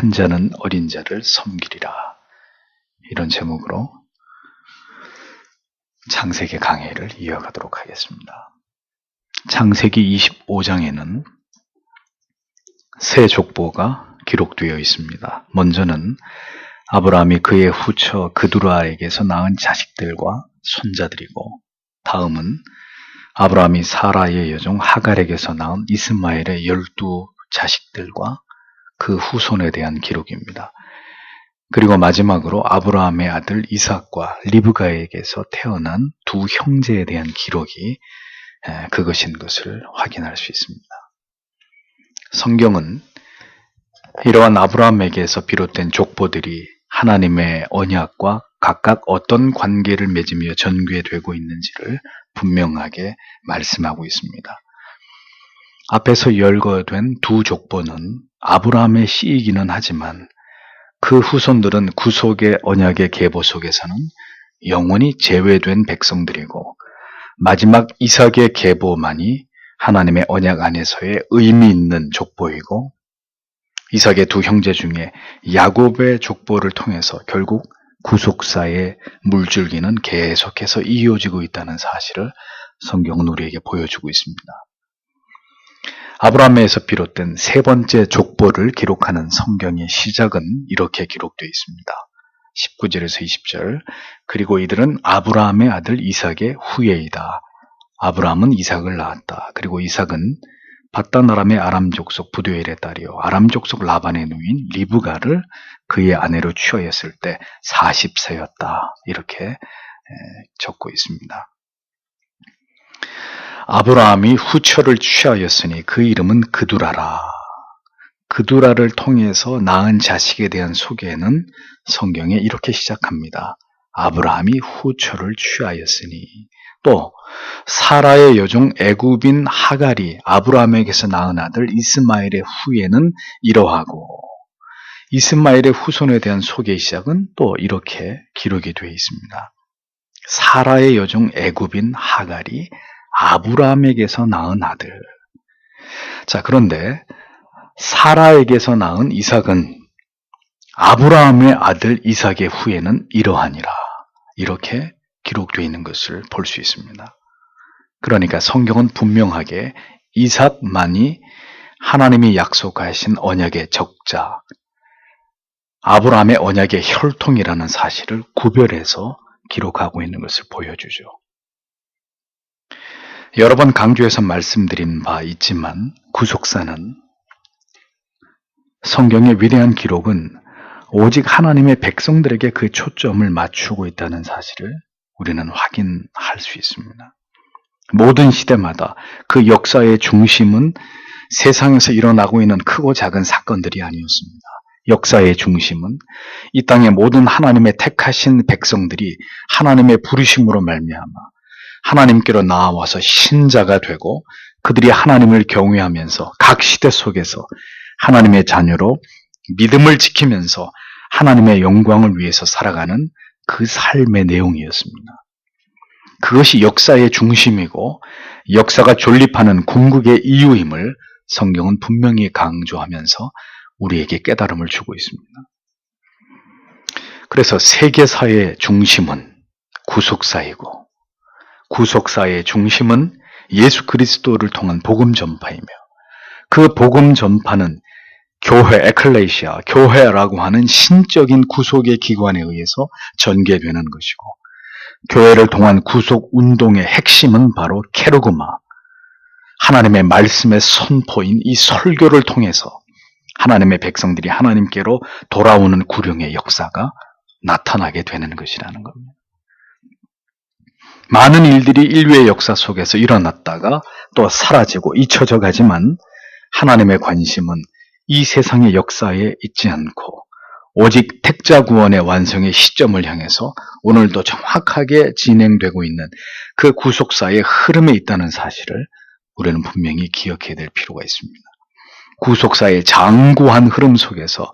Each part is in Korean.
큰 자는 어린 자를 섬기리라. 이런 제목으로 창세기 강해를 이어가도록 하겠습니다. 창세기 25장에는 세 족보가 기록되어 있습니다. 먼저는 아브라함이 그의 후처 그두라에게서 낳은 자식들과 손자들이고, 다음은 아브라함이 사라의 여종 하갈에게서 낳은 이스마엘의 12자식들과 그 후손에 대한 기록입니다. 그리고 마지막으로 아브라함의 아들 이삭과 리브가에게서 태어난 두 형제에 대한 기록이 그것인 것을 확인할 수 있습니다. 성경은 이러한 아브라함에게서 비롯된 족보들이 하나님의 언약과 각각 어떤 관계를 맺으며 전개되고 있는지를 분명하게 말씀하고 있습니다. 앞에서 열거된 두 족보는 아브라함의 씨이기는 하지만 그 후손들은 구속의 언약의 계보 속에서는 영원히 제외된 백성들이고, 마지막 이삭의 계보만이 하나님의 언약 안에서의 의미 있는 족보이고, 이삭의 두 형제 중에 야곱의 족보를 통해서 결국 구속사의 물줄기는 계속해서 이어지고 있다는 사실을 성경은 우리에게 보여주고 있습니다. 아브라함에서 비롯된 세 번째 족보를 기록하는 성경의 시작은 이렇게 기록되어 있습니다. 19절에서 20절. 그리고 이들은 아브라함의 아들 이삭의 후예이다. 아브라함은 이삭을 낳았다. 그리고 이삭은 밧단 아람의 아람 족속 부두엘의 딸이요 아람 족속 라반의 누인 리브가를 그의 아내로 취하였을 때 40세였다. 이렇게 적고 있습니다. 아브라함이 후처를 취하였으니 그 이름은 그두라라. 그두라를 통해서 낳은 자식에 대한 소개는 성경에 이렇게 시작합니다. 아브라함이 후처를 취하였으니. 또 사라의 여종 애굽인 하갈이 아브라함에게서 낳은 아들 이스마엘의 후예는 이러하고, 이스마엘의 후손에 대한 소개의 시작은 또 이렇게 기록이 되어 있습니다. 사라의 여종 애굽인 하갈이 아브라함에게서 낳은 아들. 자, 그런데 사라에게서 낳은 이삭은 아브라함의 아들 이삭의 후예는 이러하니라. 이렇게 기록되어 있는 것을 볼 수 있습니다. 그러니까 성경은 분명하게 이삭만이 하나님이 약속하신 언약의 적자, 아브라함의 언약의 혈통이라는 사실을 구별해서 기록하고 있는 것을 보여주죠. 여러 번 강조해서 말씀드린 바 있지만 구속사는, 성경의 위대한 기록은 오직 하나님의 백성들에게 그 초점을 맞추고 있다는 사실을 우리는 확인할 수 있습니다. 모든 시대마다 그 역사의 중심은 세상에서 일어나고 있는 크고 작은 사건들이 아니었습니다. 역사의 중심은 이 땅의 모든 하나님의 택하신 백성들이 하나님의 부르심으로 말미암아 하나님께로 나아와서 신자가 되고, 그들이 하나님을 경외하면서 각 시대 속에서 하나님의 자녀로 믿음을 지키면서 하나님의 영광을 위해서 살아가는 그 삶의 내용이었습니다. 그것이 역사의 중심이고 역사가 존립하는 궁극의 이유임을 성경은 분명히 강조하면서 우리에게 깨달음을 주고 있습니다. 그래서 세계사의 중심은 구속사이고, 구속사의 중심은 예수 그리스도를 통한 복음 전파이며, 그 복음 전파는 교회, 에클레시아, 교회라고 하는 신적인 구속의 기관에 의해서 전개되는 것이고, 교회를 통한 구속 운동의 핵심은 바로 케르그마, 하나님의 말씀의 선포인 이 설교를 통해서 하나님의 백성들이 하나님께로 돌아오는 구령의 역사가 나타나게 되는 것이라는 겁니다. 많은 일들이 인류의 역사 속에서 일어났다가 또 사라지고 잊혀져 가지만, 하나님의 관심은 이 세상의 역사에 있지 않고 오직 택자 구원의 완성의 시점을 향해서 오늘도 정확하게 진행되고 있는 그 구속사의 흐름에 있다는 사실을 우리는 분명히 기억해야 될 필요가 있습니다. 구속사의 장구한 흐름 속에서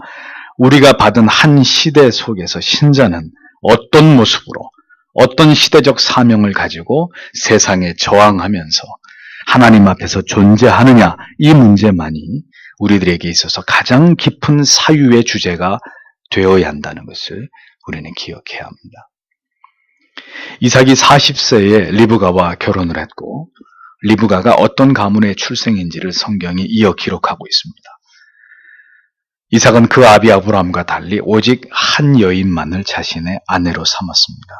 우리가 받은 한 시대 속에서 신자는 어떤 모습으로, 어떤 시대적 사명을 가지고 세상에 저항하면서 하나님 앞에서 존재하느냐, 이 문제만이 우리들에게 있어서 가장 깊은 사유의 주제가 되어야 한다는 것을 우리는 기억해야 합니다. 이삭이 40세에 리브가와 결혼을 했고 리브가가 어떤 가문의 출생인지를 성경이 이어 기록하고 있습니다. 이삭은 그 아비 아브라함과 달리 오직 한 여인만을 자신의 아내로 삼았습니다.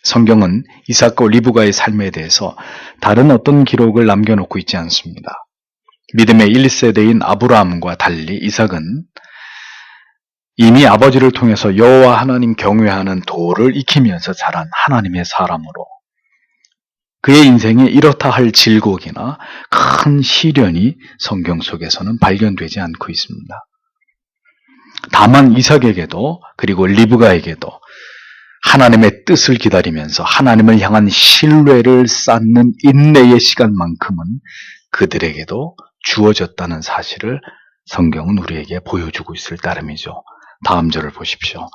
성경은 이삭과 리브가의 삶에 대해서 다른 어떤 기록을 남겨놓고 있지 않습니다. 믿음의 1세대인 아브라함과 달리 이삭은 이미 아버지를 통해서 여호와 하나님 경외하는 도를 익히면서 자란 하나님의 사람으로 그의 인생에 이렇다 할 질곡이나 큰 시련이 성경 속에서는 발견되지 않고 있습니다. 다만 이삭에게도 그리고 리브가에게도 하나님의 뜻을 기다리면서 하나님을 향한 신뢰를 쌓는 인내의 시간만큼은 그들에게도 주어졌다는 사실을 성경은 우리에게 보여주고 있을 따름이죠. 다음 절을 보십시오.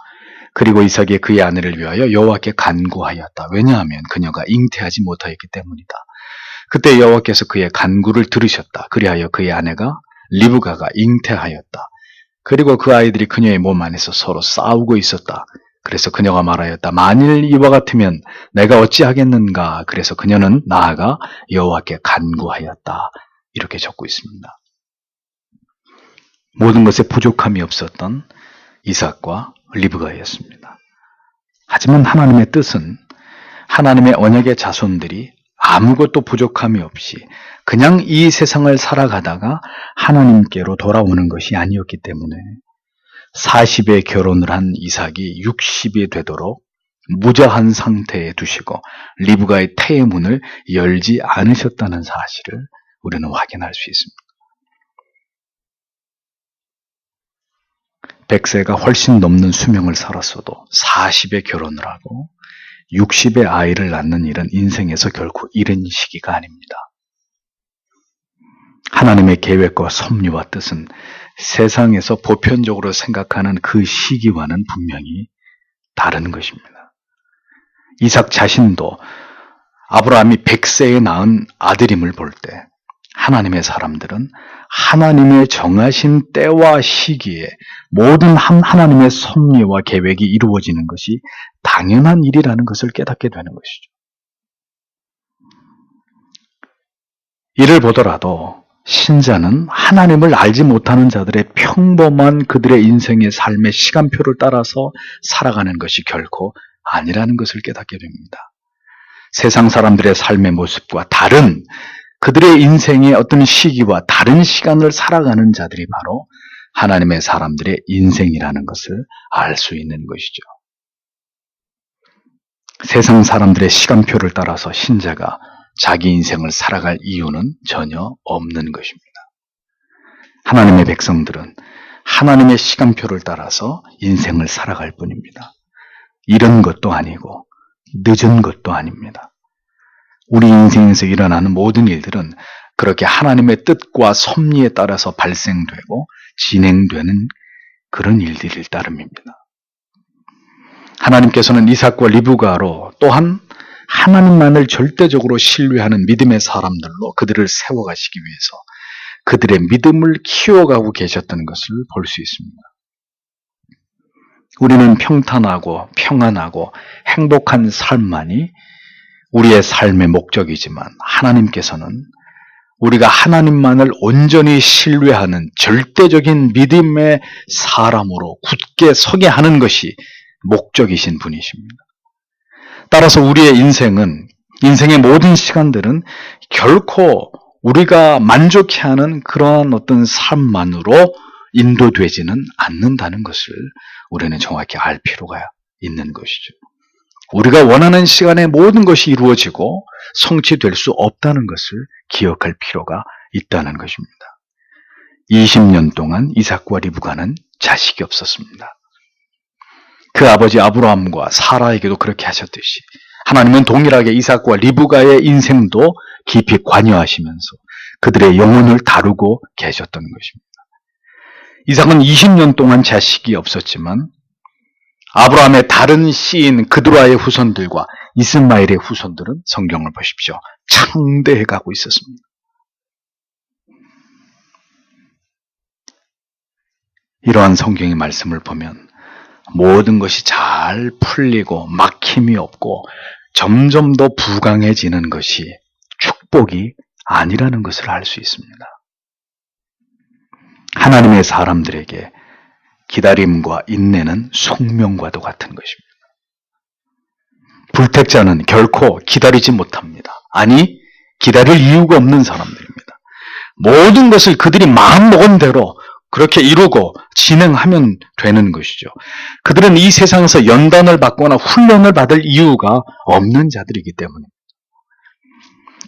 그리고 이삭이 그의 아내를 위하여 여호와께 간구하였다. 왜냐하면 그녀가 잉태하지 못하였기 때문이다. 그때 여호와께서 그의 간구를 들으셨다. 그리하여 그의 아내가 리브가가 잉태하였다. 그리고 그 아이들이 그녀의 몸 안에서 서로 싸우고 있었다. 그래서 그녀가 말하였다. 만일 이와 같으면 내가 어찌하겠는가. 그래서 그녀는 나아가 여호와께 간구하였다. 이렇게 적고 있습니다. 모든 것에 부족함이 없었던 이삭과 리브가였습니다. 하지만 하나님의 뜻은 하나님의 언약의 자손들이 아무것도 부족함이 없이 그냥 이 세상을 살아가다가 하나님께로 돌아오는 것이 아니었기 때문에 40에 결혼을 한 이삭이 60이 되도록 무자한 상태에 두시고 리브가의 태의 문을 열지 않으셨다는 사실을 우리는 확인할 수 있습니다. 100세가 훨씬 넘는 수명을 살았어도 40에 결혼을 하고 60에 아이를 낳는 일은 인생에서 결코 이른 시기가 아닙니다. 하나님의 계획과 섭리와 뜻은 세상에서 보편적으로 생각하는 그 시기와는 분명히 다른 것입니다. 이삭 자신도 아브라함이 100세에 낳은 아들임을 볼 때 하나님의 사람들은 하나님의 정하신 때와 시기에 모든 하나님의 섭리와 계획이 이루어지는 것이 당연한 일이라는 것을 깨닫게 되는 것이죠. 이를 보더라도 신자는 하나님을 알지 못하는 자들의 평범한 그들의 인생의 삶의 시간표를 따라서 살아가는 것이 결코 아니라는 것을 깨닫게 됩니다. 세상 사람들의 삶의 모습과 다른 그들의 인생의 어떤 시기와 다른 시간을 살아가는 자들이 바로 하나님의 사람들의 인생이라는 것을 알 수 있는 것이죠. 세상 사람들의 시간표를 따라서 신자가 자기 인생을 살아갈 이유는 전혀 없는 것입니다. 하나님의 백성들은 하나님의 시간표를 따라서 인생을 살아갈 뿐입니다. 이른 것도 아니고 늦은 것도 아닙니다. 우리 인생에서 일어나는 모든 일들은 그렇게 하나님의 뜻과 섭리에 따라서 발생되고 진행되는 그런 일들일 따름입니다. 하나님께서는 이삭과 리브가로 또한 하나님만을 절대적으로 신뢰하는 믿음의 사람들로 그들을 세워가시기 위해서 그들의 믿음을 키워가고 계셨던 것을 볼 수 있습니다. 우리는 평탄하고 평안하고 행복한 삶만이 우리의 삶의 목적이지만 하나님께서는 우리가 하나님만을 온전히 신뢰하는 절대적인 믿음의 사람으로 굳게 서게 하는 것이 목적이신 분이십니다. 따라서 우리의 인생의 모든 시간들은 결코 우리가 만족해하는 그러한 어떤 삶만으로 인도되지는 않는다는 것을 우리는 정확히 알 필요가 있는 것이죠. 우리가 원하는 시간에 모든 것이 이루어지고 성취될 수 없다는 것을 기억할 필요가 있다는 것입니다. 20년 동안 이삭과 리브가는 자식이 없었습니다. 그 아버지 아브라함과 사라에게도 그렇게 하셨듯이 하나님은 동일하게 이삭과 리브가의 인생도 깊이 관여하시면서 그들의 영혼을 다루고 계셨던 것입니다. 이삭은 20년 동안 자식이 없었지만 아브라함의 다른 씨인 그드라의 후손들과 이스마엘의 후손들은 성경을 보십시오. 창대해 가고 있었습니다. 이러한 성경의 말씀을 보면 모든 것이 잘 풀리고 막힘이 없고 점점 더 부강해지는 것이 축복이 아니라는 것을 알 수 있습니다. 하나님의 사람들에게 기다림과 인내는 숙명과도 같은 것입니다. 불택자는 결코 기다리지 못합니다. 아니, 기다릴 이유가 없는 사람들입니다. 모든 것을 그들이 마음먹은 대로 그렇게 이루고 진행하면 되는 것이죠. 그들은 이 세상에서 연단을 받거나 훈련을 받을 이유가 없는 자들이기 때문입니다.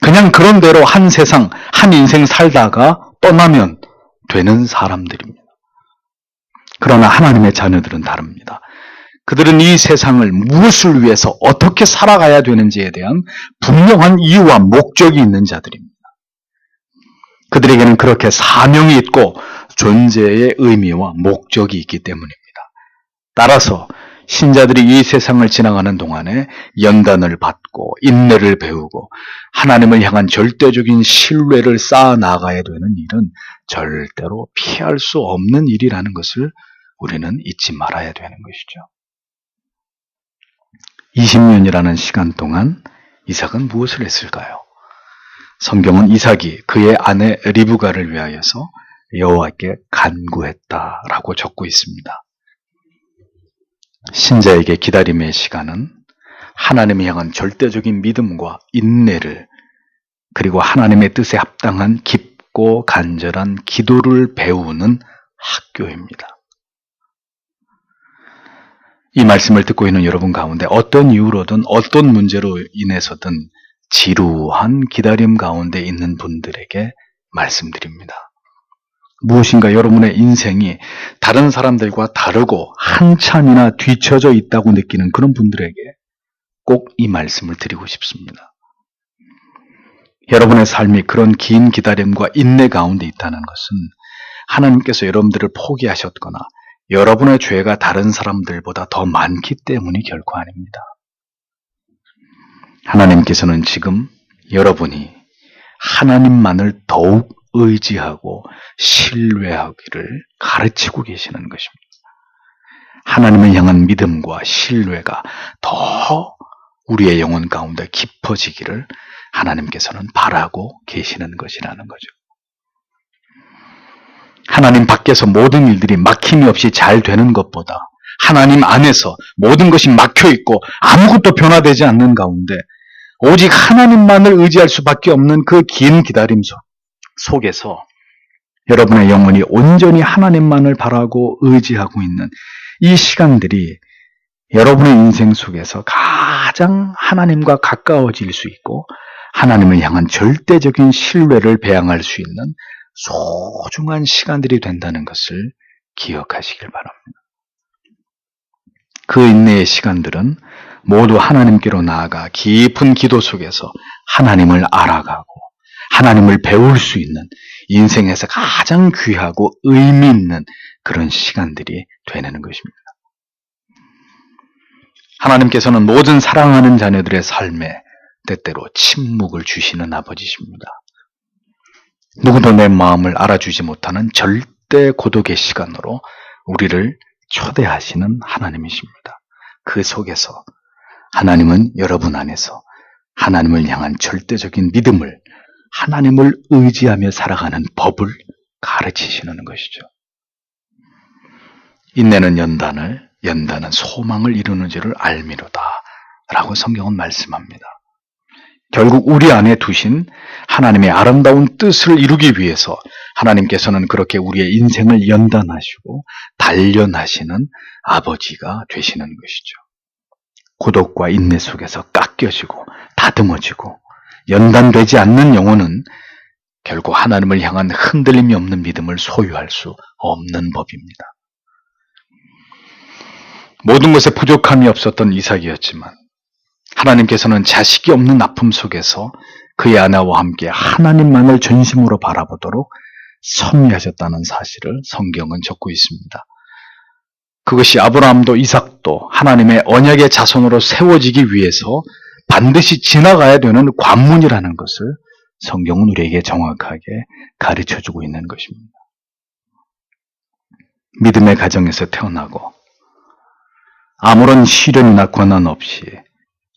그냥 그런 대로 한 세상, 한 인생 살다가 떠나면 되는 사람들입니다. 그러나 하나님의 자녀들은 다릅니다. 그들은 이 세상을 무엇을 위해서 어떻게 살아가야 되는지에 대한 분명한 이유와 목적이 있는 자들입니다. 그들에게는 그렇게 사명이 있고 존재의 의미와 목적이 있기 때문입니다. 따라서 신자들이 이 세상을 지나가는 동안에 연단을 받고 인내를 배우고 하나님을 향한 절대적인 신뢰를 쌓아 나가야 되는 일은 절대로 피할 수 없는 일이라는 것을 우리는 잊지 말아야 되는 것이죠. 20년이라는 시간 동안 이삭은 무엇을 했을까요? 성경은 이삭이 그의 아내 리브가를 위하여서 여호와께 간구했다라고 적고 있습니다. 신자에게 기다림의 시간은 하나님을 향한 절대적인 믿음과 인내를 그리고 하나님의 뜻에 합당한 깊고 간절한 기도를 배우는 학교입니다. 이 말씀을 듣고 있는 여러분 가운데 어떤 이유로든 어떤 문제로 인해서든 지루한 기다림 가운데 있는 분들에게 말씀드립니다. 무엇인가 여러분의 인생이 다른 사람들과 다르고 한참이나 뒤처져 있다고 느끼는 그런 분들에게 꼭 이 말씀을 드리고 싶습니다. 여러분의 삶이 그런 긴 기다림과 인내 가운데 있다는 것은 하나님께서 여러분들을 포기하셨거나 여러분의 죄가 다른 사람들보다 더 많기 때문이 결코 아닙니다. 하나님께서는 지금 여러분이 하나님만을 더욱 의지하고 신뢰하기를 가르치고 계시는 것입니다. 하나님을 향한 믿음과 신뢰가 더 우리의 영혼 가운데 깊어지기를 하나님께서는 바라고 계시는 것이라는 거죠. 하나님 밖에서 모든 일들이 막힘이 없이 잘 되는 것보다 하나님 안에서 모든 것이 막혀있고 아무것도 변화되지 않는 가운데 오직 하나님만을 의지할 수밖에 없는 그 긴 기다림 속에서 여러분의 영혼이 온전히 하나님만을 바라고 의지하고 있는 이 시간들이 여러분의 인생 속에서 가장 하나님과 가까워질 수 있고 하나님을 향한 절대적인 신뢰를 배양할 수 있는 소중한 시간들이 된다는 것을 기억하시길 바랍니다. 그 인내의 시간들은 모두 하나님께로 나아가 깊은 기도 속에서 하나님을 알아가고 하나님을 배울 수 있는 인생에서 가장 귀하고 의미 있는 그런 시간들이 되는 것입니다. 하나님께서는 모든 사랑하는 자녀들의 삶에 때때로 침묵을 주시는 아버지십니다. 누구도 내 마음을 알아주지 못하는 절대 고독의 시간으로 우리를 초대하시는 하나님이십니다. 그 속에서 하나님은 여러분 안에서 하나님을 향한 절대적인 믿음을 하나님을 의지하며 살아가는 법을 가르치시는 것이죠. 인내는 연단은 소망을 이루는 줄을 알미로다 라고 성경은 말씀합니다. 결국 우리 안에 두신 하나님의 아름다운 뜻을 이루기 위해서 하나님께서는 그렇게 우리의 인생을 연단하시고 단련하시는 아버지가 되시는 것이죠. 고독과 인내 속에서 깎여지고 다듬어지고 연단되지 않는 영혼은 결국 하나님을 향한 흔들림이 없는 믿음을 소유할 수 없는 법입니다. 모든 것에 부족함이 없었던 이삭이었지만 하나님께서는 자식이 없는 아픔 속에서 그의 아내와 함께 하나님만을 전심으로 바라보도록 섭리하셨다는 사실을 성경은 적고 있습니다. 그것이 아브라함도 이삭도 하나님의 언약의 자손으로 세워지기 위해서 반드시 지나가야 되는 관문이라는 것을 성경은 우리에게 정확하게 가르쳐주고 있는 것입니다. 믿음의 가정에서 태어나고 아무런 시련이나 고난 없이,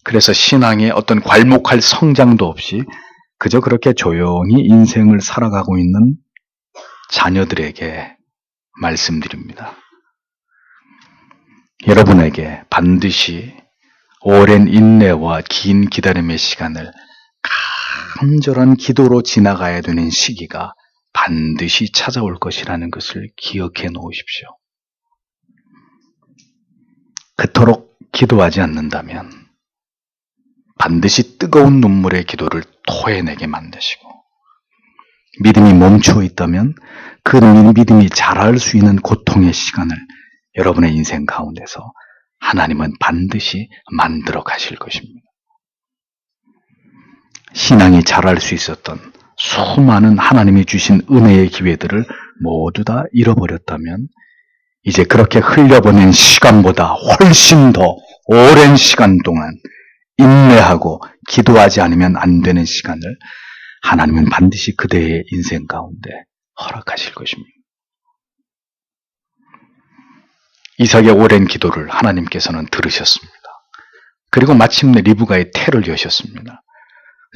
그래서 신앙의 어떤 괄목할 성장도 없이 그저 그렇게 조용히 인생을 살아가고 있는 자녀들에게 말씀드립니다. 여러분에게 반드시 오랜 인내와 긴 기다림의 시간을 간절한 기도로 지나가야 되는 시기가 반드시 찾아올 것이라는 것을 기억해 놓으십시오. 그토록 기도하지 않는다면 반드시 뜨거운 눈물의 기도를 토해내게 만드시고, 믿음이 멈추어 있다면 그 믿음이 자랄 수 있는 고통의 시간을 여러분의 인생 가운데서 하나님은 반드시 만들어 가실 것입니다. 신앙이 자랄 수 있었던 수많은 하나님이 주신 은혜의 기회들을 모두 다 잃어버렸다면 이제 그렇게 흘려보낸 시간보다 훨씬 더 오랜 시간 동안 인내하고 기도하지 않으면 안 되는 시간을 하나님은 반드시 그대의 인생 가운데 허락하실 것입니다. 이삭의 오랜 기도를 하나님께서는 들으셨습니다. 그리고 마침내 리브가의 태를 여셨습니다.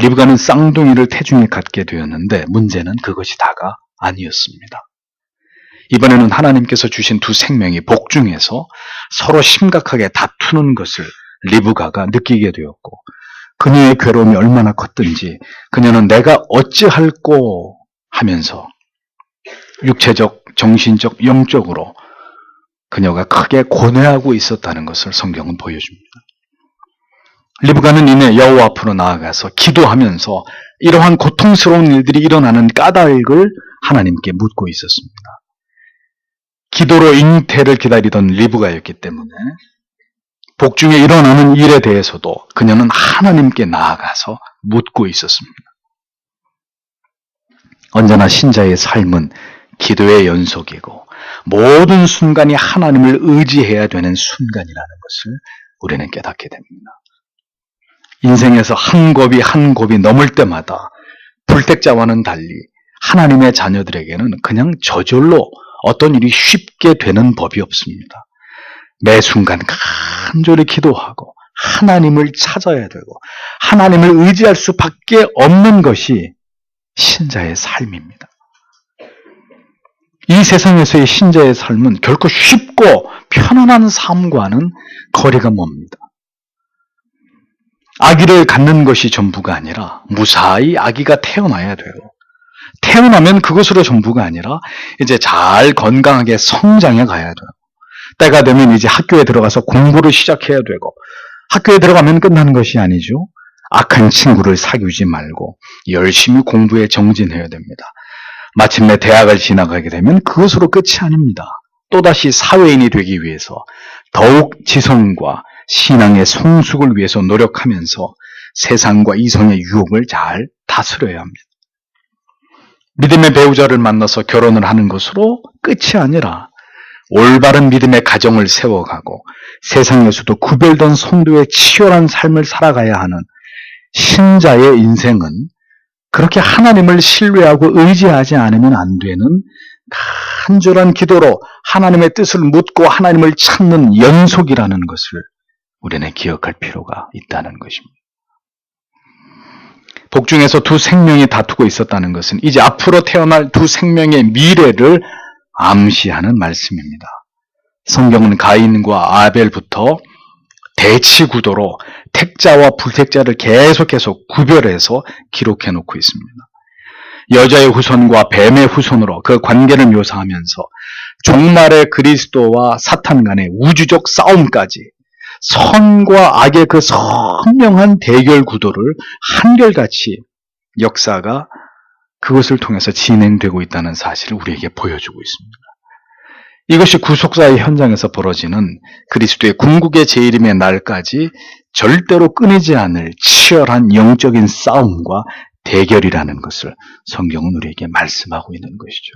리브가는 쌍둥이를 태중에 갖게 되었는데 문제는 그것이 다가 아니었습니다. 이번에는 하나님께서 주신 두 생명이 복중에서 서로 심각하게 다투는 것을 리브가가 느끼게 되었고, 그녀의 괴로움이 얼마나 컸든지 그녀는 내가 어찌할꼬 하면서 육체적, 정신적, 영적으로 그녀가 크게 고뇌하고 있었다는 것을 성경은 보여줍니다. 리브가는 이내 여호와 앞으로 나아가서 기도하면서 이러한 고통스러운 일들이 일어나는 까닭을 하나님께 묻고 있었습니다. 기도로 잉태를 기다리던 리브가였기 때문에 복중에 일어나는 일에 대해서도 그녀는 하나님께 나아가서 묻고 있었습니다. 언제나 신자의 삶은 기도의 연속이고 모든 순간이 하나님을 의지해야 되는 순간이라는 것을 우리는 깨닫게 됩니다. 인생에서 한 곱이 한 곱이 넘을 때마다 불택자와는 달리 하나님의 자녀들에게는 그냥 저절로 어떤 일이 쉽게 되는 법이 없습니다. 매 순간 간절히 기도하고 하나님을 찾아야 되고 하나님을 의지할 수밖에 없는 것이 신자의 삶입니다. 이 세상에서의 신자의 삶은 결코 쉽고 편안한 삶과는 거리가 멉니다. 아기를 갖는 것이 전부가 아니라 무사히 아기가 태어나야 돼요. 태어나면 그것으로 전부가 아니라 이제 잘 건강하게 성장해 가야 돼요. 때가 되면 이제 학교에 들어가서 공부를 시작해야 되고, 학교에 들어가면 끝나는 것이 아니죠. 악한 친구를 사귀지 말고 열심히 공부에 정진해야 됩니다. 마침내 대학을 지나가게 되면 그것으로 끝이 아닙니다. 또다시 사회인이 되기 위해서 더욱 지성과 신앙의 성숙을 위해서 노력하면서 세상과 이성의 유혹을 잘 다스려야 합니다. 믿음의 배우자를 만나서 결혼을 하는 것으로 끝이 아니라 올바른 믿음의 가정을 세워가고 세상에서도 구별된 성도의 치열한 삶을 살아가야 하는 신자의 인생은 그렇게 하나님을 신뢰하고 의지하지 않으면 안 되는 간절한 기도로 하나님의 뜻을 묻고 하나님을 찾는 연속이라는 것을 우리는 기억할 필요가 있다는 것입니다. 복중에서 두 생명이 다투고 있었다는 것은 이제 앞으로 태어날 두 생명의 미래를 암시하는 말씀입니다. 성경은 가인과 아벨부터 대치구도로 택자와 불택자를 계속해서 구별해서 기록해 놓고 있습니다. 여자의 후손과 뱀의 후손으로 그 관계를 묘사하면서 종말의 그리스도와 사탄 간의 우주적 싸움까지 선과 악의 그 선명한 대결 구도를 한결같이 역사가 그것을 통해서 진행되고 있다는 사실을 우리에게 보여주고 있습니다. 이것이 구속사의 현장에서 벌어지는 그리스도의 궁극의 재림의 날까지 절대로 끊이지 않을 치열한 영적인 싸움과 대결이라는 것을 성경은 우리에게 말씀하고 있는 것이죠.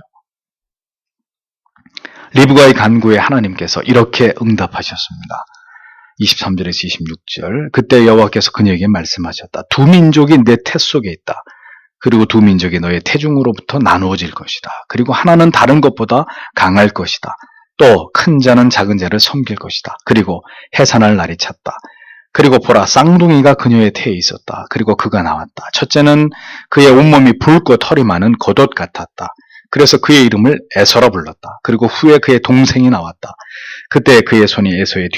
리브가의 간구에 하나님께서 이렇게 응답하셨습니다. 23절에서 26절, 그때 여호와께서 그녀에게 말씀하셨다. 두 민족이 내 태 속에 있다. 그리고 두 민족이 너의 태중으로부터 나누어질 것이다. 그리고 하나는 다른 것보다 강할 것이다. 또 큰 자는 작은 자를 섬길 것이다. 그리고 해산할 날이 찼다. 그리고 보라, 쌍둥이가 그녀의 태에 있었다. 그리고 그가 나왔다. 첫째는 그의 온몸이 붉고 털이 많은 겉옷 같았다. 그래서 그의 이름을 에서라 불렀다. 그리고 후에 그의 동생이 나왔다. 그때 그의 손이 에서의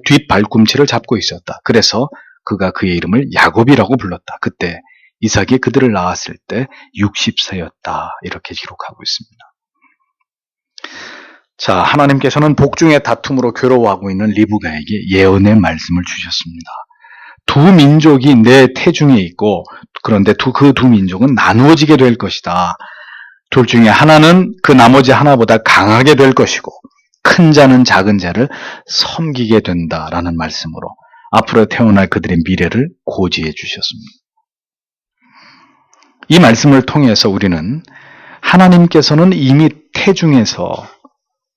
뒷발꿈치를 잡고 있었다. 그래서 그가 그의 이름을 야곱이라고 불렀다. 그때 이삭이 그들을 낳았을 때 60세였다. 이렇게 기록하고 있습니다. 자, 하나님께서는 복중의 다툼으로 괴로워하고 있는 리브가에게 예언의 말씀을 주셨습니다. 두 민족이 내 태중에 있고, 그런데 그 두 민족은 나누어지게 될 것이다. 둘 중에 하나는 그 나머지 하나보다 강하게 될 것이고, 큰 자는 작은 자를 섬기게 된다라는 말씀으로 앞으로 태어날 그들의 미래를 고지해 주셨습니다. 이 말씀을 통해서 우리는 하나님께서는 이미 태중에서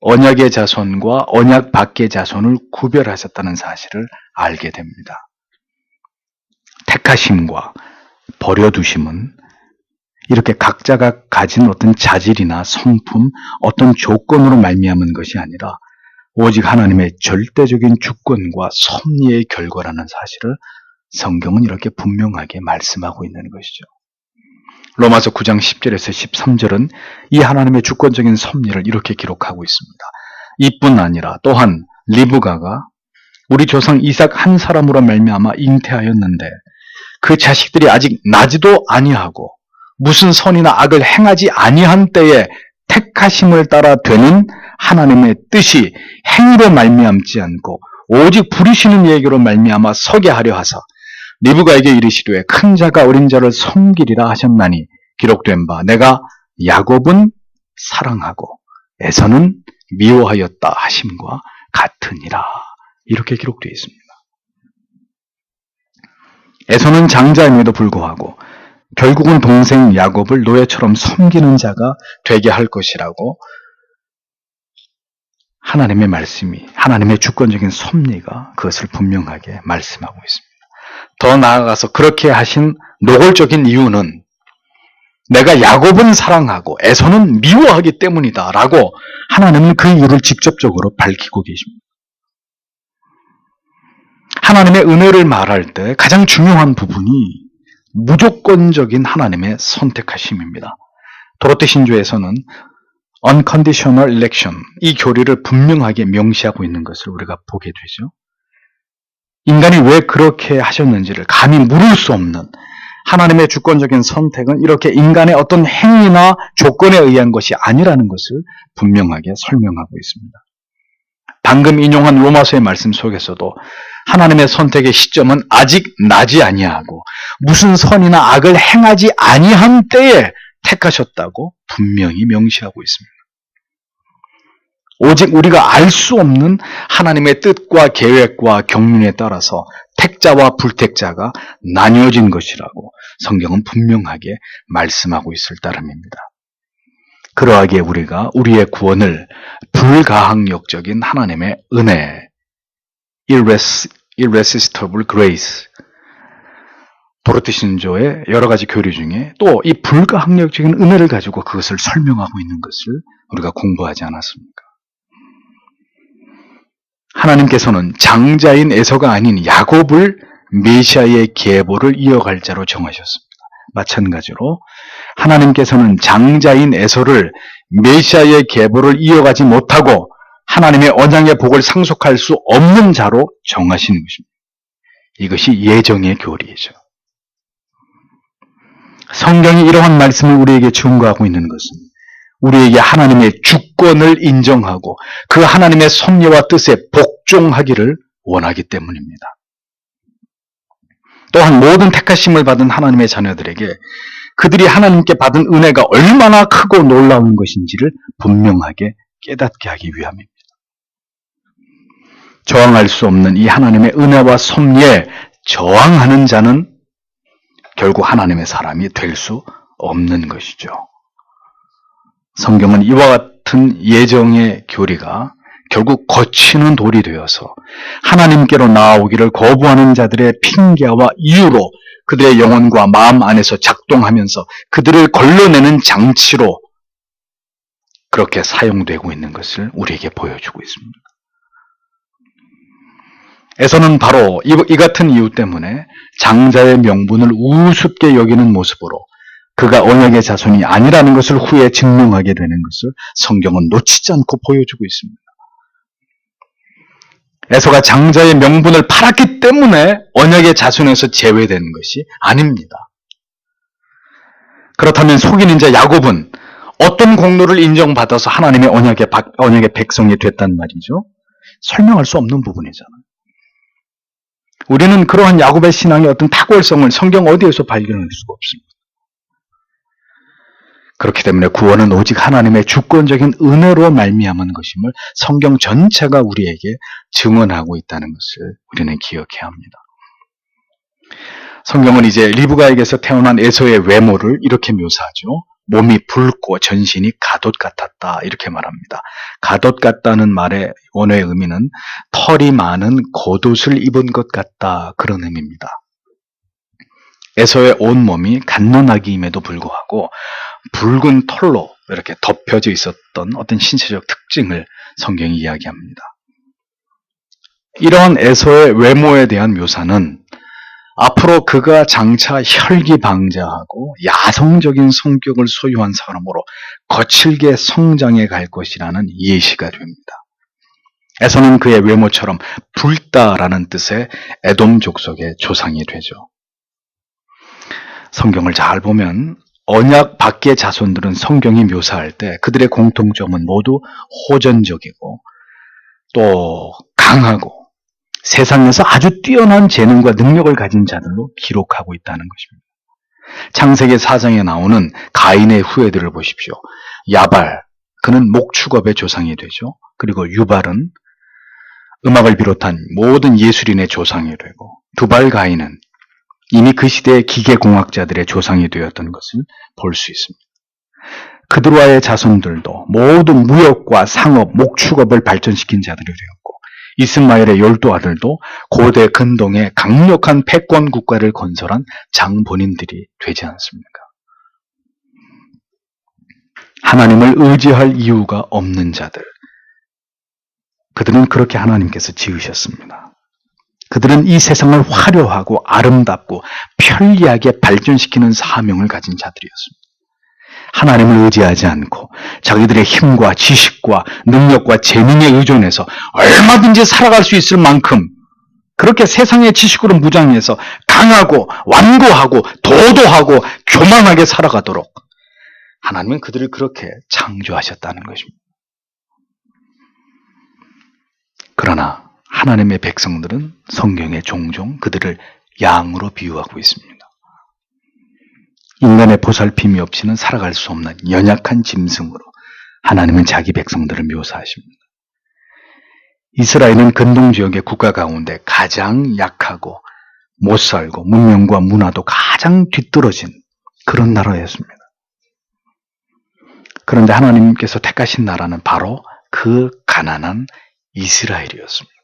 언약의 자손과 언약 밖의 자손을 구별하셨다는 사실을 알게 됩니다. 택하심과 버려두심은 이렇게 각자가 가진 어떤 자질이나 성품, 어떤 조건으로 말미암은 것이 아니라 오직 하나님의 절대적인 주권과 섭리의 결과라는 사실을 성경은 이렇게 분명하게 말씀하고 있는 것이죠. 로마서 9장 10절에서 13절은 이 하나님의 주권적인 섭리를 이렇게 기록하고 있습니다. 이뿐 아니라 또한 리브가가 우리 조상 이삭 한 사람으로 말미암아 잉태하였는데 그 자식들이 아직 나지도 아니하고 무슨 선이나 악을 행하지 아니한 때에 택하심을 따라 되는 하나님의 뜻이 행위로 말미암지 않고 오직 부르시는 얘기로 말미암아 서게 하려 하사 리브가에게 이르시되 큰 자가 어린 자를 섬기리라 하셨나니 기록된 바 내가 야곱은 사랑하고 에서는 미워하였다 하심과 같으니라. 이렇게 기록되어 있습니다. 에서는 장자임에도 불구하고 결국은 동생 야곱을 노예처럼 섬기는 자가 되게 할 것이라고 하나님의 말씀이, 하나님의 주권적인 섭리가 그것을 분명하게 말씀하고 있습니다. 더 나아가서 그렇게 하신 노골적인 이유는 내가 야곱은 사랑하고 에서는 미워하기 때문이다 라고 하나님은 그 이유를 직접적으로 밝히고 계십니다. 하나님의 은혜를 말할 때 가장 중요한 부분이 무조건적인 하나님의 선택하심입니다. 도로테 신조에서는 unconditional election, 이 교리를 분명하게 명시하고 있는 것을 우리가 보게 되죠. 인간이 왜 그렇게 하셨는지를 감히 물을 수 없는 하나님의 주권적인 선택은 이렇게 인간의 어떤 행위나 조건에 의한 것이 아니라는 것을 분명하게 설명하고 있습니다. 방금 인용한 로마서의 말씀 속에서도 하나님의 선택의 시점은 아직 나지 아니하고 무슨 선이나 악을 행하지 아니한 때에 택하셨다고 분명히 명시하고 있습니다. 오직 우리가 알 수 없는 하나님의 뜻과 계획과 경륜에 따라서 택자와 불택자가 나뉘어진 것이라고 성경은 분명하게 말씀하고 있을 따름입니다. 그러하기에 우리가 우리의 구원을 불가항력적인 하나님의 은혜, irresistible grace, 도로테 신조의 여러 가지 교리 중에 또 이 불가항력적인 은혜를 가지고 그것을 설명하고 있는 것을 우리가 공부하지 않았습니까? 하나님께서는 장자인 에서가 아닌 야곱을 메시아의 계보를 이어갈 자로 정하셨습니다. 마찬가지로 하나님께서는 장자인 에서를 메시아의 계보를 이어가지 못하고 하나님의 언약의 복을 상속할 수 없는 자로 정하시는 것입니다. 이것이 예정의 교리이죠. 성경이 이러한 말씀을 우리에게 증거하고 있는 것은 우리에게 하나님의 주권을 인정하고 그 하나님의 섭리와 뜻에 복종하기를 원하기 때문입니다. 또한 모든 택하심을 받은 하나님의 자녀들에게 그들이 하나님께 받은 은혜가 얼마나 크고 놀라운 것인지를 분명하게 깨닫게 하기 위함입니다. 저항할 수 없는 이 하나님의 은혜와 섭리에 저항하는 자는 결국 하나님의 사람이 될 수 없는 것이죠. 성경은 이와 같은 예정의 교리가 결국 거치는 돌이 되어서 하나님께로 나아오기를 거부하는 자들의 핑계와 이유로 그들의 영혼과 마음 안에서 작동하면서 그들을 걸러내는 장치로 그렇게 사용되고 있는 것을 우리에게 보여주고 있습니다. 에서는 바로 이 같은 이유 때문에 장자의 명분을 우습게 여기는 모습으로 그가 언약의 자손이 아니라는 것을 후에 증명하게 되는 것을 성경은 놓치지 않고 보여주고 있습니다. 에서가 장자의 명분을 팔았기 때문에 언약의 자손에서 제외된 것이 아닙니다. 그렇다면 속인 자 야곱은 어떤 공로를 인정받아서 하나님의 언약의 백성이 됐단 말이죠? 설명할 수 없는 부분이잖아요. 우리는 그러한 야곱의 신앙의 어떤 탁월성을 성경 어디에서 발견할 수가 없습니다. 그렇기 때문에 구원은 오직 하나님의 주권적인 은혜로 말미암은 것임을 성경 전체가 우리에게 증언하고 있다는 것을 우리는 기억해야 합니다. 성경은 이제 리브가에게서 태어난 에서의 외모를 이렇게 묘사하죠. 몸이 붉고 전신이 갓옷 같았다 이렇게 말합니다. 갓옷 같다는 말의 원어의 의미는 털이 많은 겉옷을 입은 것 같다 그런 의미입니다. 에서의 온몸이 갓난아기임에도 불구하고 붉은 털로 이렇게 덮여져 있었던 어떤 신체적 특징을 성경이 이야기합니다. 이러한 에서의 외모에 대한 묘사는 앞으로 그가 장차 혈기방자하고 야성적인 성격을 소유한 사람으로 거칠게 성장해 갈 것이라는 예시가 됩니다. 에서는 그의 외모처럼 붉다라는 뜻의 에돔 족속의 조상이 되죠. 성경을 잘 보면 언약 밖의 자손들은 성경이 묘사할 때 그들의 공통점은 모두 호전적이고 또 강하고 세상에서 아주 뛰어난 재능과 능력을 가진 자들로 기록하고 있다는 것입니다. 창세기 4장에 나오는 가인의 후예들을 보십시오. 야발, 그는 목축업의 조상이 되죠. 그리고 유발은 음악을 비롯한 모든 예술인의 조상이 되고 두발 가인은 이미 그 시대의 기계공학자들의 조상이 되었던 것을 볼 수 있습니다. 그들과의 자손들도 모두 무역과 상업, 목축업을 발전시킨 자들이 되었고 이스마엘의 12 아들도 고대 근동의 강력한 패권 국가를 건설한 장본인들이 되지 않습니까? 하나님을 의지할 이유가 없는 자들, 그들은 그렇게 하나님께서 지으셨습니다. 그들은 이 세상을 화려하고 아름답고 편리하게 발전시키는 사명을 가진 자들이었습니다. 하나님을 의지하지 않고 자기들의 힘과 지식과 능력과 재능에 의존해서 얼마든지 살아갈 수 있을 만큼 그렇게 세상의 지식으로 무장해서 강하고 완고하고 도도하고 교만하게 살아가도록 하나님은 그들을 그렇게 창조하셨다는 것입니다. 그러나 하나님의 백성들은 성경에 종종 그들을 양으로 비유하고 있습니다. 인간의 보살핌이 없이는 살아갈 수 없는 연약한 짐승으로 하나님은 자기 백성들을 묘사하십니다. 이스라엘은 근동지역의 국가 가운데 가장 약하고 못살고 문명과 문화도 가장 뒤떨어진 그런 나라였습니다. 그런데 하나님께서 택하신 나라는 바로 그 가난한 이스라엘이었습니다.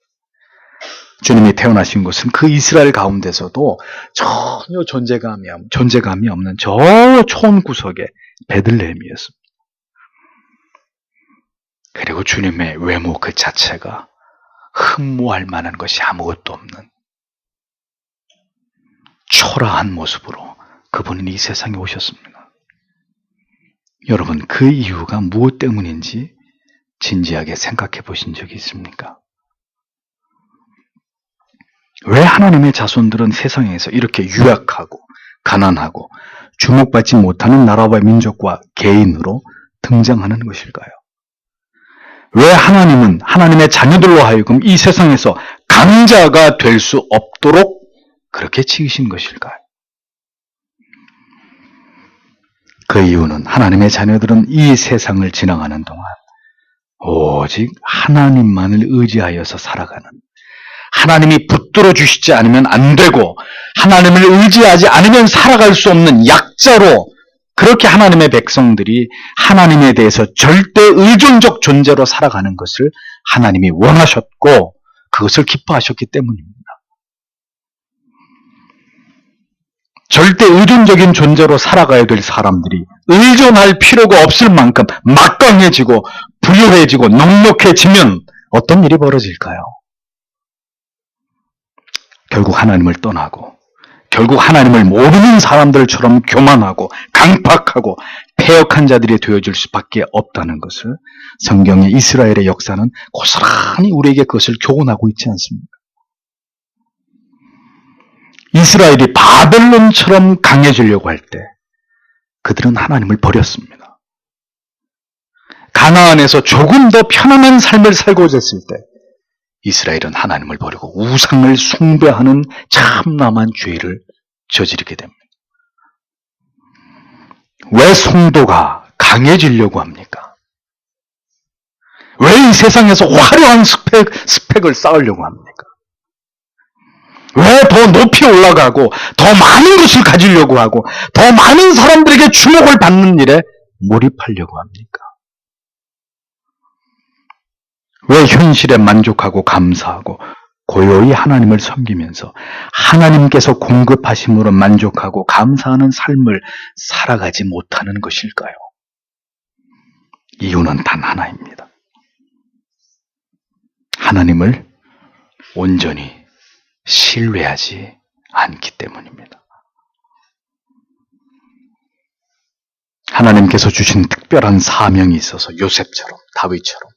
주님이 태어나신 곳은 그 이스라엘 가운데서도 전혀 존재감이 없는 저 촌구석의 베들레헴이었습니다. 그리고 주님의 외모 그 자체가 흠모할 만한 것이 아무것도 없는 초라한 모습으로 그분은 이 세상에 오셨습니다. 여러분, 그 이유가 무엇 때문인지 진지하게 생각해 보신 적이 있습니까? 왜 하나님의 자손들은 세상에서 이렇게 유약하고 가난하고 주목받지 못하는 나라와 민족과 개인으로 등장하는 것일까요? 왜 하나님은 하나님의 자녀들로 하여금 이 세상에서 강자가 될 수 없도록 그렇게 지으신 것일까요? 그 이유는 하나님의 자녀들은 이 세상을 지나가는 동안 오직 하나님만을 의지하여서 살아가는, 하나님이 붙들어 주시지 않으면 안 되고 하나님을 의지하지 않으면 살아갈 수 없는 약자로, 그렇게 하나님의 백성들이 하나님에 대해서 절대 의존적 존재로 살아가는 것을 하나님이 원하셨고 그것을 기뻐하셨기 때문입니다. 절대 의존적인 존재로 살아가야 될 사람들이 의존할 필요가 없을 만큼 막강해지고 부유해지고 넉넉해지면 어떤 일이 벌어질까요? 결국 하나님을 떠나고 결국 하나님을 모르는 사람들처럼 교만하고 강팍하고 패역한 자들이 되어질 수밖에 없다는 것을 성경의 이스라엘의 역사는 고스란히 우리에게 그것을 교훈하고 있지 않습니까? 이스라엘이 바벨론처럼 강해지려고 할 때 그들은 하나님을 버렸습니다. 가나안에서 조금 더 편안한 삶을 살고자 했을 때 이스라엘은 하나님을 버리고 우상을 숭배하는 참남한 죄를 저지르게 됩니다. 왜 성도가 강해지려고 합니까? 왜 이 세상에서 화려한 스펙을 쌓으려고 합니까? 왜 더 높이 올라가고 더 많은 것을 가지려고 하고 더 많은 사람들에게 주목을 받는 일에 몰입하려고 합니까? 왜 현실에 만족하고 감사하고 고요히 하나님을 섬기면서 하나님께서 공급하심으로 만족하고 감사하는 삶을 살아가지 못하는 것일까요? 이유는 단 하나입니다. 하나님을 온전히 신뢰하지 않기 때문입니다. 하나님께서 주신 특별한 사명이 있어서 요셉처럼, 다윗처럼,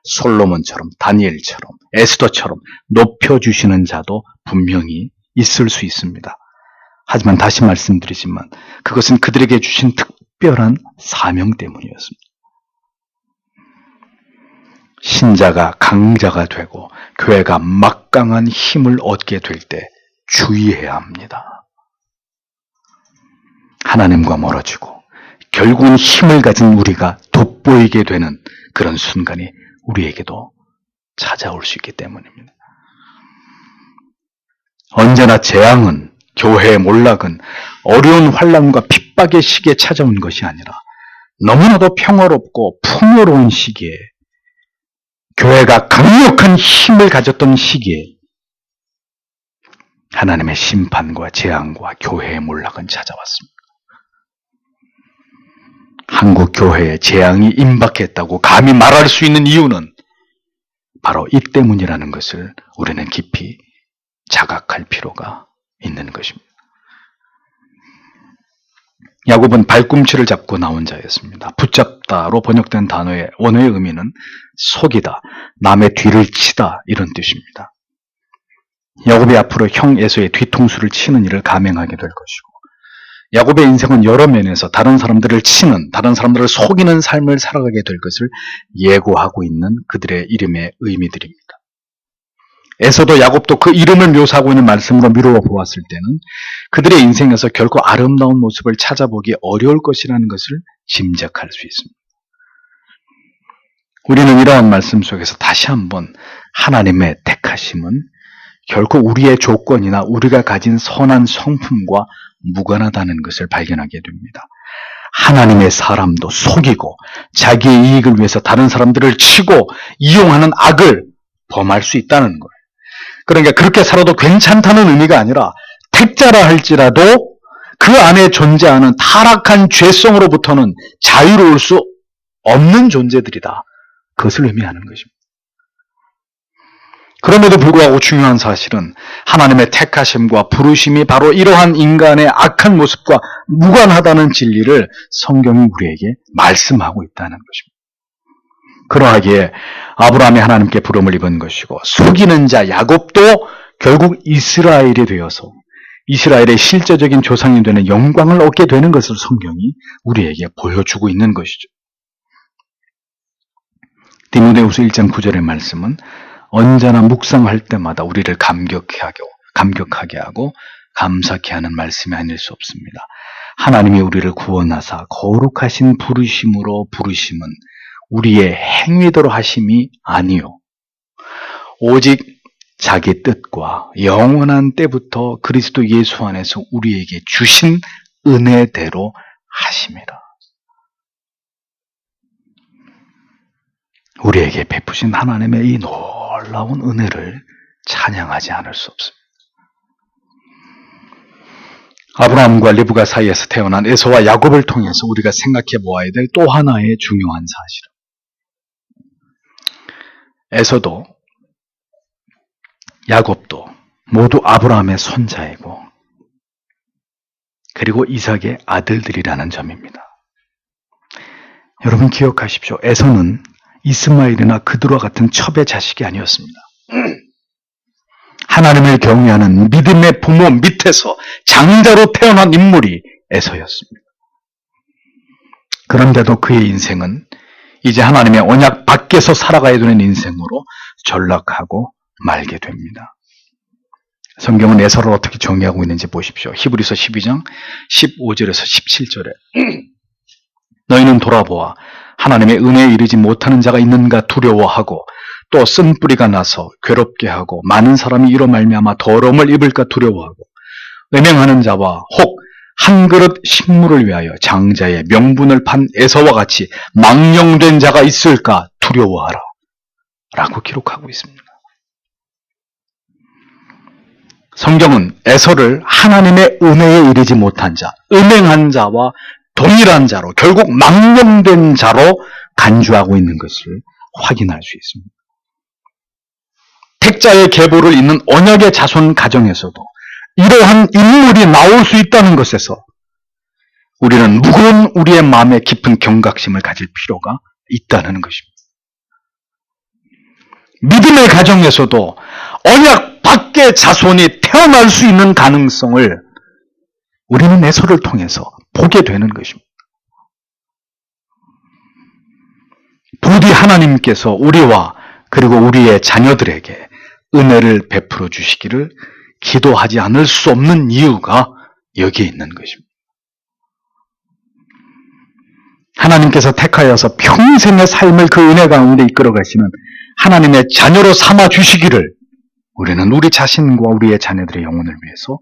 솔로몬처럼, 다니엘처럼, 에스더처럼 높여주시는 자도 분명히 있을 수 있습니다. 하지만 다시 말씀드리지만 그것은 그들에게 주신 특별한 사명 때문이었습니다. 신자가 강자가 되고 교회가 막강한 힘을 얻게 될 때 주의해야 합니다. 하나님과 멀어지고 결국은 힘을 가진 우리가 돋보이게 되는 그런 순간이 우리에게도 찾아올 수 있기 때문입니다. 언제나 재앙은, 교회의 몰락은 어려운 환난과 핍박의 시기에 찾아온 것이 아니라 너무나도 평화롭고 풍요로운 시기에 교회가 강력한 힘을 가졌던 시기에 하나님의 심판과 재앙과 교회의 몰락은 찾아왔습니다. 한국 교회에 재앙이 임박했다고 감히 말할 수 있는 이유는 바로 이 때문이라는 것을 우리는 깊이 자각할 필요가 있는 것입니다. 야곱은 발꿈치를 잡고 나온 자였습니다. 붙잡다로 번역된 단어의 원어의 의미는 속이다, 남의 뒤를 치다 이런 뜻입니다. 야곱이 앞으로 형 에서의 뒤통수를 치는 일을 감행하게 될 것이고 야곱의 인생은 여러 면에서 다른 사람들을 치는, 다른 사람들을 속이는 삶을 살아가게 될 것을 예고하고 있는 그들의 이름의 의미들입니다. 에서도 야곱도 그 이름을 묘사하고 있는 말씀으로 미루어 보았을 때는 그들의 인생에서 결코 아름다운 모습을 찾아보기 어려울 것이라는 것을 짐작할 수 있습니다. 우리는 이러한 말씀 속에서 다시 한번 하나님의 택하심은 결코 우리의 조건이나 우리가 가진 선한 성품과 무관하다는 것을 발견하게 됩니다. 하나님의 사람도 속이고 자기의 이익을 위해서 다른 사람들을 치고 이용하는 악을 범할 수 있다는 거예요. 그러니까 그렇게 살아도 괜찮다는 의미가 아니라 택자라 할지라도 그 안에 존재하는 타락한 죄성으로부터는 자유로울 수 없는 존재들이다. 그것을 의미하는 것입니다. 그럼에도 불구하고 중요한 사실은 하나님의 택하심과 부르심이 바로 이러한 인간의 악한 모습과 무관하다는 진리를 성경이 우리에게 말씀하고 있다는 것입니다. 그러하기에 아브라함이 하나님께 부름을 입은 것이고 속이는 자 야곱도 결국 이스라엘이 되어서 이스라엘의 실제적인 조상이 되는 영광을 얻게 되는 것을 성경이 우리에게 보여주고 있는 것이죠. 디모데후서 1장 9절의 말씀은 언제나 묵상할 때마다 우리를 감격하게 하고 감사케 하는 말씀이 아닐 수 없습니다. 하나님이 우리를 구원하사 거룩하신 부르심으로 부르심은 우리의 행위대로 하심이 아니요 오직 자기 뜻과 영원한 때부터 그리스도 예수 안에서 우리에게 주신 은혜대로 하심이라. 우리에게 베푸신 하나님의 이 놀라운 은혜를 찬양하지 않을 수 없습니다. 아브라함과 리브가 사이에서 태어난 에서와 야곱을 통해서 우리가 생각해 보아야 될 또 하나의 중요한 사실은 에서도 야곱도 모두 아브라함의 손자이고 그리고 이삭의 아들들이라는 점입니다. 여러분 기억하십시오. 에서는 이스마엘이나 그들과 같은 첩의 자식이 아니었습니다. 하나님을 경외하는 믿음의 부모 밑에서 장자로 태어난 인물이 에서였습니다. 그런데도 그의 인생은 이제 하나님의 언약 밖에서 살아가야 되는 인생으로 전락하고 말게 됩니다. 성경은 에서를 어떻게 정의하고 있는지 보십시오. 히브리서 12장 15절에서 17절에 너희는 돌아보아 하나님의 은혜에 이르지 못하는 자가 있는가 두려워하고 또 쓴뿌리가 나서 괴롭게 하고 많은 사람이 이로 말미암아 더러움을 입을까 두려워하고 음행하는 자와 혹 한 그릇 식물을 위하여 장자의 명분을 판 에서와 같이 망령된 자가 있을까 두려워하라 라고 기록하고 있습니다. 성경은 에서를 하나님의 은혜에 이르지 못한 자, 음행한 자와 동일한 자로 결국 망령된 자로 간주하고 있는 것을 확인할 수 있습니다. 택자의 계보를 잇는 언약의 자손 가정에서도 이러한 인물이 나올 수 있다는 것에서 우리는 무거운 우리의 마음에 깊은 경각심을 가질 필요가 있다는 것입니다. 믿음의 가정에서도 언약 밖의 자손이 태어날 수 있는 가능성을 우리는 에서를 통해서 보게 되는 것입니다. 부디 하나님께서 우리와 그리고 우리의 자녀들에게 은혜를 베풀어 주시기를 기도하지 않을 수 없는 이유가 여기에 있는 것입니다. 하나님께서 택하여서 평생의 삶을 그 은혜 가운데 이끌어 가시는 하나님의 자녀로 삼아 주시기를 우리는 우리 자신과 우리의 자녀들의 영혼을 위해서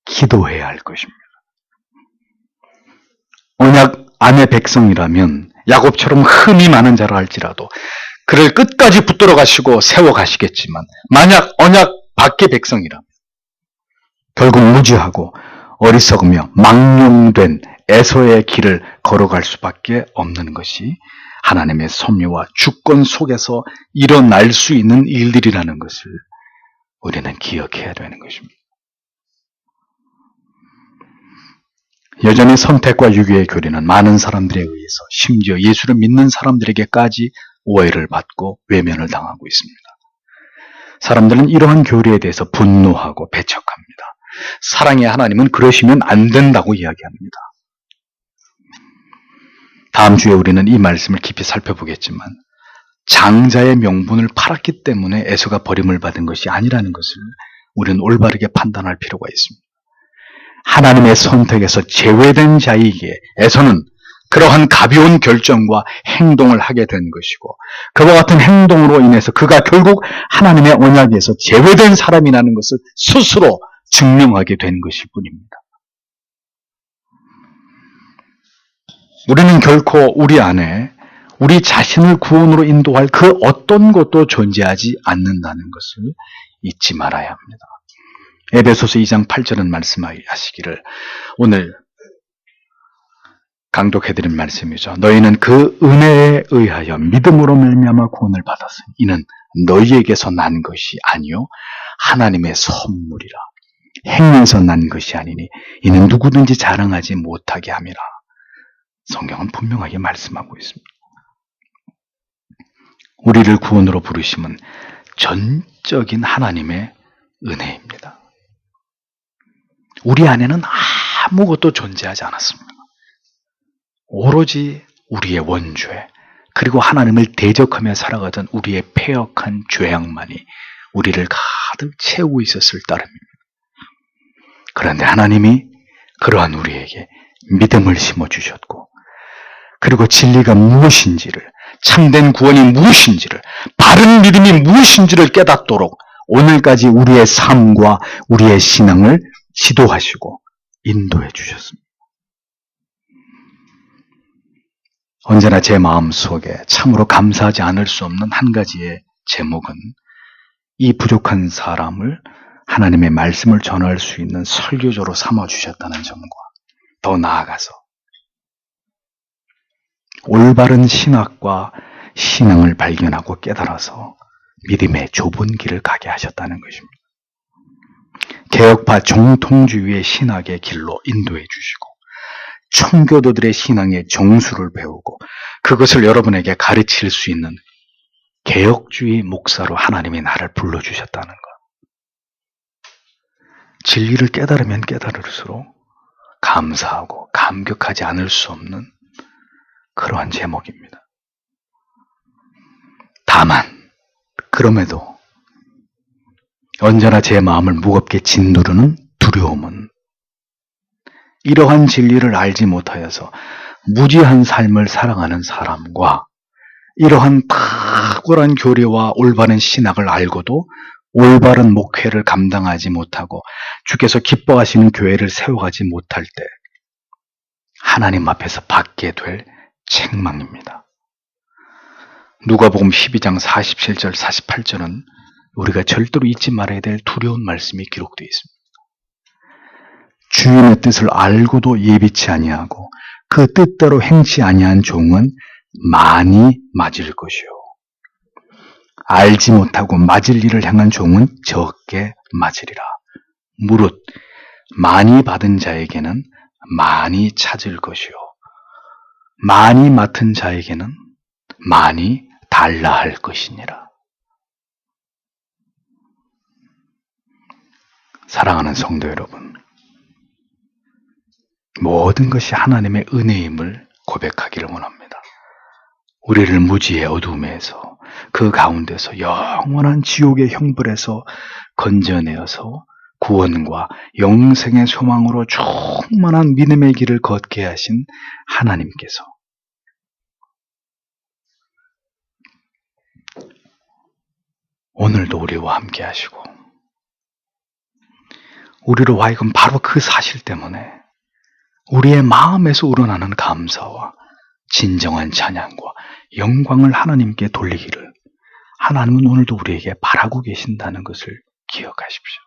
기도해야 할 것입니다. 언약 안의 백성이라면 야곱처럼 흠이 많은 자라 할지라도 그를 끝까지 붙들어 가시고 세워 가시겠지만 만약 언약 밖의 백성이라면 결국 무지하고 어리석으며 망령된 에서의 길을 걸어갈 수밖에 없는 것이 하나님의 섭리와 주권 속에서 일어날 수 있는 일들이라는 것을 우리는 기억해야 되는 것입니다. 여전히 선택과 유교의 교리는 많은 사람들에 의해서 심지어 예수를 믿는 사람들에게까지 오해를 받고 외면을 당하고 있습니다. 사람들은 이러한 교리에 대해서 분노하고 배척합니다. 사랑의 하나님은 그러시면 안 된다고 이야기합니다. 다음 주에 우리는 이 말씀을 깊이 살펴보겠지만 장자의 명분을 팔았기 때문에 에서가 버림을 받은 것이 아니라는 것을 우리는 올바르게 판단할 필요가 있습니다. 하나님의 선택에서 제외된 자에게 에서는 그러한 가벼운 결정과 행동을 하게 된 것이고 그와 같은 행동으로 인해서 그가 결국 하나님의 언약에서 제외된 사람이라는 것을 스스로 증명하게 된 것일 뿐입니다. 우리는 결코 우리 안에 우리 자신을 구원으로 인도할 그 어떤 것도 존재하지 않는다는 것을 잊지 말아야 합니다. 에베소서 2장 8절은 말씀하시기를 오늘 강독해드린 말씀이죠. 너희는 그 은혜에 의하여 믿음으로 말미암아 구원을 받았으니 이는 너희에게서 난 것이 아니요 하나님의 선물이라. 행위에서 난 것이 아니니 이는 누구든지 자랑하지 못하게 함이라. 성경은 분명하게 말씀하고 있습니다. 우리를 구원으로 부르심은 전적인 하나님의 은혜입니다. 우리 안에는 아무것도 존재하지 않았습니다. 오로지 우리의 원죄 그리고 하나님을 대적하며 살아가던 우리의 패역한 죄악만이 우리를 가득 채우고 있었을 따름입니다. 그런데 하나님이 그러한 우리에게 믿음을 심어주셨고 그리고 진리가 무엇인지를 참된 구원이 무엇인지를 바른 믿음이 무엇인지를 깨닫도록 오늘까지 우리의 삶과 우리의 신앙을 지도하시고 인도해 주셨습니다. 언제나 제 마음속에 참으로 감사하지 않을 수 없는 한 가지의 제목은 이 부족한 사람을 하나님의 말씀을 전할 수 있는 설교조로 삼아주셨다는 점과 더 나아가서 올바른 신학과 신앙을 발견하고 깨달아서 믿음의 좁은 길을 가게 하셨다는 것입니다. 개혁파 정통주의의 신학의 길로 인도해 주시고 청교도들의 신앙의 정수를 배우고 그것을 여러분에게 가르칠 수 있는 개혁주의 목사로 하나님이 나를 불러주셨다는 것. 진리를 깨달으면 깨달을수록 감사하고 감격하지 않을 수 없는 그러한 제목입니다. 다만 그럼에도 언제나 제 마음을 무겁게 짓누르는 두려움은 이러한 진리를 알지 못하여서 무지한 삶을 살아가는 사람과 이러한 탁월한 교리와 올바른 신학을 알고도 올바른 목회를 감당하지 못하고 주께서 기뻐하시는 교회를 세워가지 못할 때 하나님 앞에서 받게 될 책망입니다. 누가복음 12장 47절 48절은 우리가 절대로 잊지 말아야 될 두려운 말씀이 기록되어 있습니다. 주인의 뜻을 알고도 예비치 아니하고 그 뜻대로 행치 아니한 종은 많이 맞을 것이요 알지 못하고 맞을 일을 향한 종은 적게 맞으리라. 무릇 많이 받은 자에게는 많이 찾을 것이요 많이 맡은 자에게는 많이 달라 할 것이니라. 사랑하는 성도 여러분, 모든 것이 하나님의 은혜임을 고백하기를 원합니다. 우리를 무지의 어둠에서 그 가운데서 영원한 지옥의 형벌에서 건져내어서 구원과 영생의 소망으로 충만한 믿음의 길을 걷게 하신 하나님께서 오늘도 우리와 함께 하시고 우리로 하여금 바로 그 사실 때문에 우리의 마음에서 우러나는 감사와 진정한 찬양과 영광을 하나님께 돌리기를 하나님은 오늘도 우리에게 바라고 계신다는 것을 기억하십시오.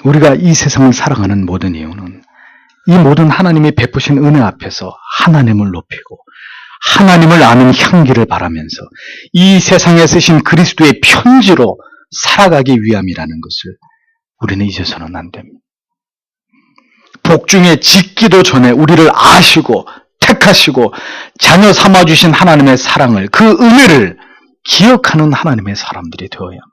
우리가 이 세상을 살아가는 모든 이유는 이 모든 하나님이 베푸신 은혜 앞에서 하나님을 높이고 하나님을 아는 향기를 바라면서 이 세상에 쓰신 그리스도의 편지로 살아가기 위함이라는 것을 우리는 잊어서는 안 됩니다. 복중에 짓기도 전에 우리를 아시고 택하시고 자녀 삼아주신 하나님의 사랑을, 그 은혜를 기억하는 하나님의 사람들이 되어야 합니다.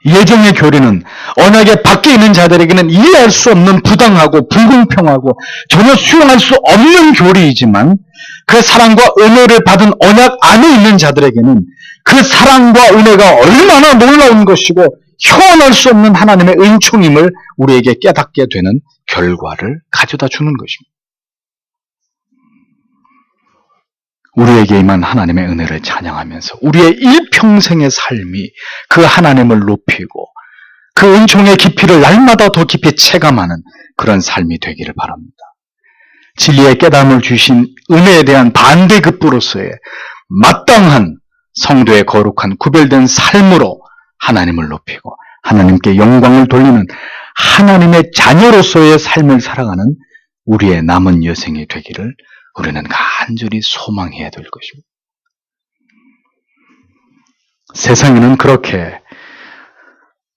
예정의 교리는 언약의 밖에 있는 자들에게는 이해할 수 없는 부당하고 불공평하고 전혀 수용할 수 없는 교리이지만 그 사랑과 은혜를 받은 언약 안에 있는 자들에게는 그 사랑과 은혜가 얼마나 놀라운 것이고 형언할 수 없는 하나님의 은총임을 우리에게 깨닫게 되는 결과를 가져다 주는 것입니다. 우리에게 임한 하나님의 은혜를 찬양하면서 우리의 일평생의 삶이 그 하나님을 높이고 그 은총의 깊이를 날마다 더 깊이 체감하는 그런 삶이 되기를 바랍니다. 진리의 깨달음을 주신 은혜에 대한 반대급부로서의 마땅한 성도의 거룩한 구별된 삶으로 하나님을 높이고 하나님께 영광을 돌리는 하나님의 자녀로서의 삶을 살아가는 우리의 남은 여생이 되기를 우리는 간절히 소망해야 될 것입니다. 세상에는 그렇게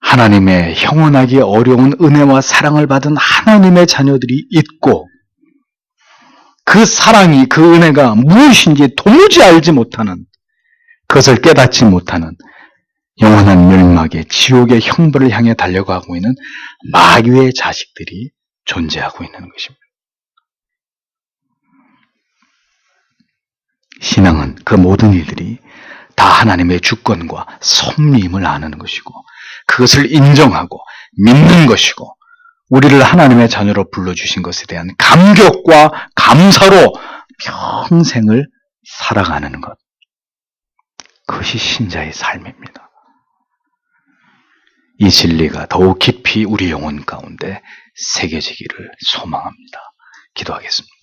하나님의 형언하기 어려운 은혜와 사랑을 받은 하나님의 자녀들이 있고 그 사랑이, 그 은혜가 무엇인지 도무지 알지 못하는, 그것을 깨닫지 못하는 영원한 멸망의 지옥의 형벌을 향해 달려가고 있는 마귀의 자식들이 존재하고 있는 것입니다. 신앙은 그 모든 일들이 다 하나님의 주권과 섭리임을 아는 것이고 그것을 인정하고 믿는 것이고 우리를 하나님의 자녀로 불러주신 것에 대한 감격과 감사로 평생을 살아가는 것, 그것이 신자의 삶입니다. 이 진리가 더욱 깊이 우리 영혼 가운데 새겨지기를 소망합니다. 기도하겠습니다.